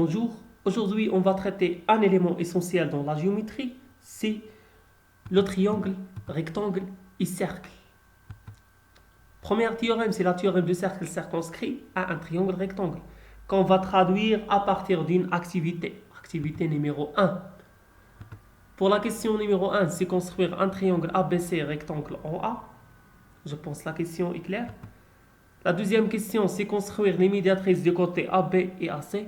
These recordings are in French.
Bonjour, aujourd'hui on va traiter un élément essentiel dans la géométrie, c'est le triangle, rectangle et cercle. Premier théorème, c'est la théorème du cercle circonscrit à un triangle rectangle, qu'on va traduire à partir d'une activité. Activité numéro 1. Pour la question numéro 1, c'est construire un triangle ABC rectangle en A. Je pense que la question est claire. La deuxième question, c'est construire les médiatrices du côté AB et AC.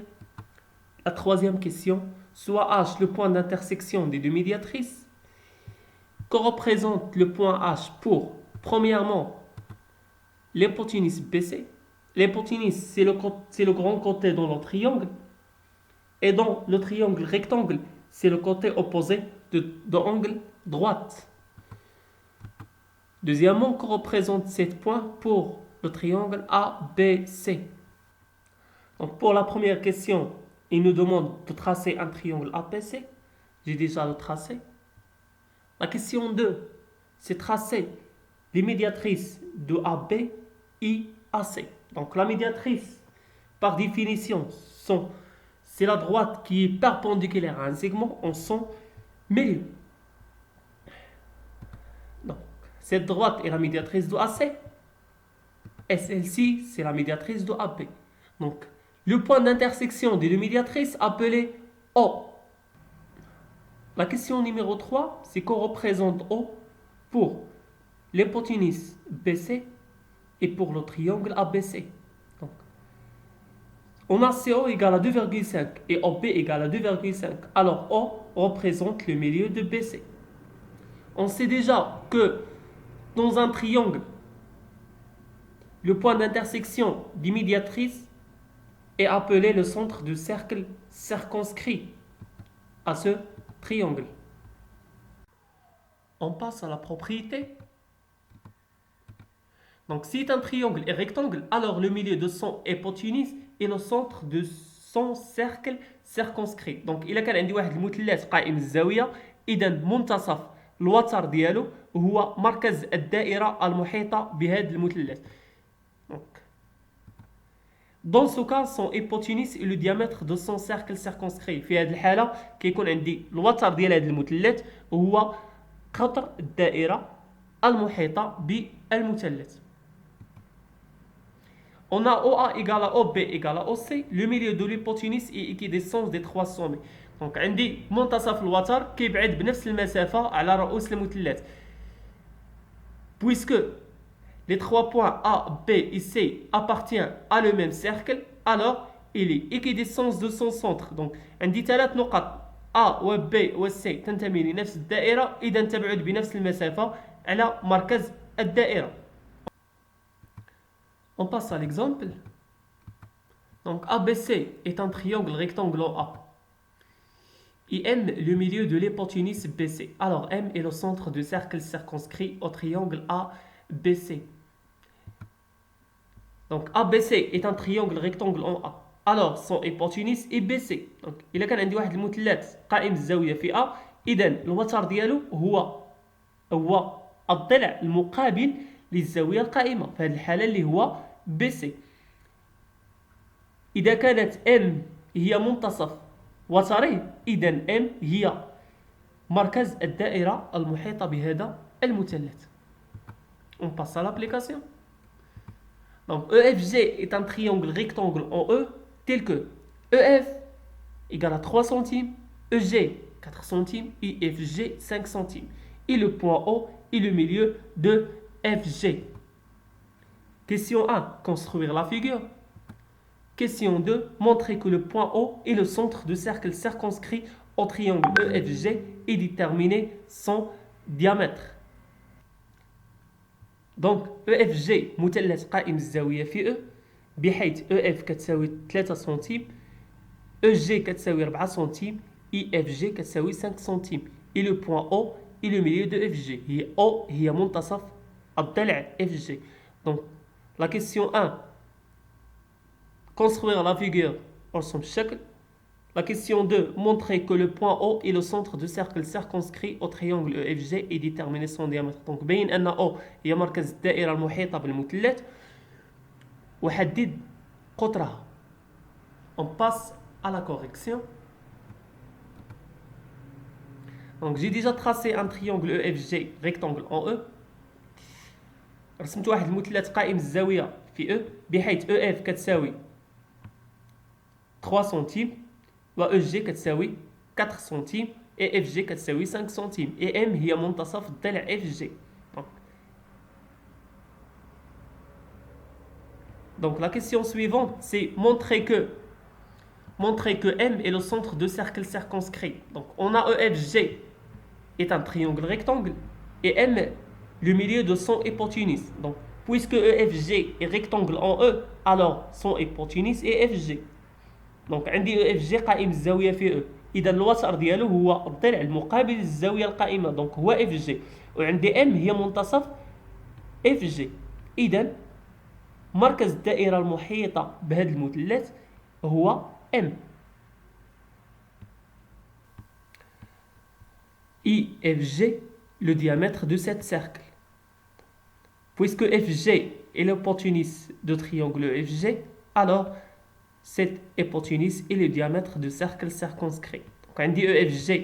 La troisième question, soit H le point d'intersection des deux médiatrices. Que représente le point H pour, premièrement, l'hypoténuse BC. L'hypoténuse, c'est le grand côté dans le triangle. Et dans le triangle rectangle, c'est le côté opposé de l'angle droite. Deuxièmement, que représente ce point pour le triangle ABC. Donc pour la première question, il nous demande de tracer un triangle ABC. J'ai déjà le tracé. La question 2, c'est tracer les médiatrices de AB et AC. Donc la médiatrice, par définition, c'est la droite qui est perpendiculaire à un segment en son milieu. Donc cette droite est la médiatrice de AC. Et celle-ci, c'est la médiatrice de AB. Donc le point d'intersection des deux médiatrices appelé O. La question numéro 3, c'est qu'on représente O pour l'hypoténuse BC et pour le triangle ABC. Donc, on a CO égale à 2,5 et OB égale à 2,5. Alors O représente le milieu de BC. On sait déjà que dans un triangle, le point d'intersection des médiatrices est appelé le centre de cercle circonscrit à ce triangle. On passe à la propriété. Donc, si un triangle est rectangle, alors le milieu de son hypoténuse est le centre de son cercle circonscrit. Donc, إلا كان عندي واحد المثلث قائم الزاوية، إذا منتصف الوتر ديالو هو مركز الدائرة المحيطة بهذا المثلث. Dans ce cas, son hypoténuse est le diamètre de son cercle circonscrit. في هذه الحالة كيكون عندي الوتر ديال هذا المثلث هو قطر الدائرة المحيطة بالمثلث. On a OA égale à OB égale à OC. Le milieu de l'hypoténuse est équidistance des trois sommets. Donc عندي منتصف الوتر كيبعد بنفس المسافة على رؤوس المثلث. Puisque les trois points A, B et C appartiennent à le même cercle, alors il est équidistance de son centre. Donc عندي ثلاث نقط A و B و C تنتمي لنفس الدائرة، إذا تبعد بنفس المسافة على مركز الدائرة. On passe à l'exemple. Donc ABC est un triangle rectangle en A. Et M le milieu de l'hypoténuse BC. Alors M est le centre du cercle circonscrit au triangle ABC. Donc ABC est un triangle rectangle en A. Alors son hypoténuse est BC. Donc إلا كان عندي واحد المثلث قائم الزاوية في A، إذا الوتر ديالو هو الضلع المقابل للزاوية القائمة، في هذه الحالة اللي هو BC. إذا كانت M هي منتصف وتره، إذا M هي مركز الدائرة المحيطة بهذا المثلث. On passe à l'application. Donc EFG est un triangle rectangle en E tel que EF égale à 3 centimes, EG 4 centimes et FG 5 centimes. Et le point O est le milieu de FG. Question 1, construire la figure. Question 2, montrer que le point O est le centre du cercle circonscrit au triangle EFG et déterminer son diamètre. Donc EFG مثلث قائم الزاوية في E بحيث EF كتساوي 3 سنتيم، EG كتساوي 4 سنتيم et FG كتساوي 5 سنتيم. Et le point O est le milieu de FG. هي O هي منتصف الضلع FG. Donc la question 1, construire la figure رسم الشكل. La question 2, montrer que le point O est le centre du cercle circonscrit au triangle EFG et déterminer son diamètre. Donc بين أن O هي مركز الدائرة المحيطة بالمثلث وحدد قطرها. On passe à la correction. Donc j'ai déjà tracé un triangle EFG rectangle en E. رسمت واحد المثلث قائم الزاوية في E بحيث EF كتساوي 3 سنتيم و EG كتساوي 4 سنتيم et FG كتساوي 5 سنتيم et M هي منتصف الضلع FG. Donc la question suivante, c'est montrer que M est le centre de cercle circonscrit. Donc on a EFG est un triangle rectangle et M le milieu de son hypoténuse. Donc puisque EFG est rectangle en E, alors son hypoténuse est FG. Donc عندي EFG قائم الزاوية في E. إذا الوتر ديالو هو الضلع المقابل للزاوية القائمة، دونك هو FG، وعندي M هي منتصف FG. إذا مركز الدائرة المحيطة بهذا المثلث هو M. IFG, le diamètre de cet cercle. Puisque FG est l'hypoténuse de triangle FG, alors cette hypoténuse est le diamètre de cercle circonscrit. Donc عندي EFG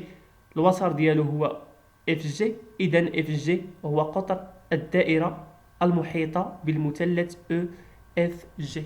الوتر ديالو هو FG، إذا FG هو قطر الدائرة المحيطة بالمثلث EFG.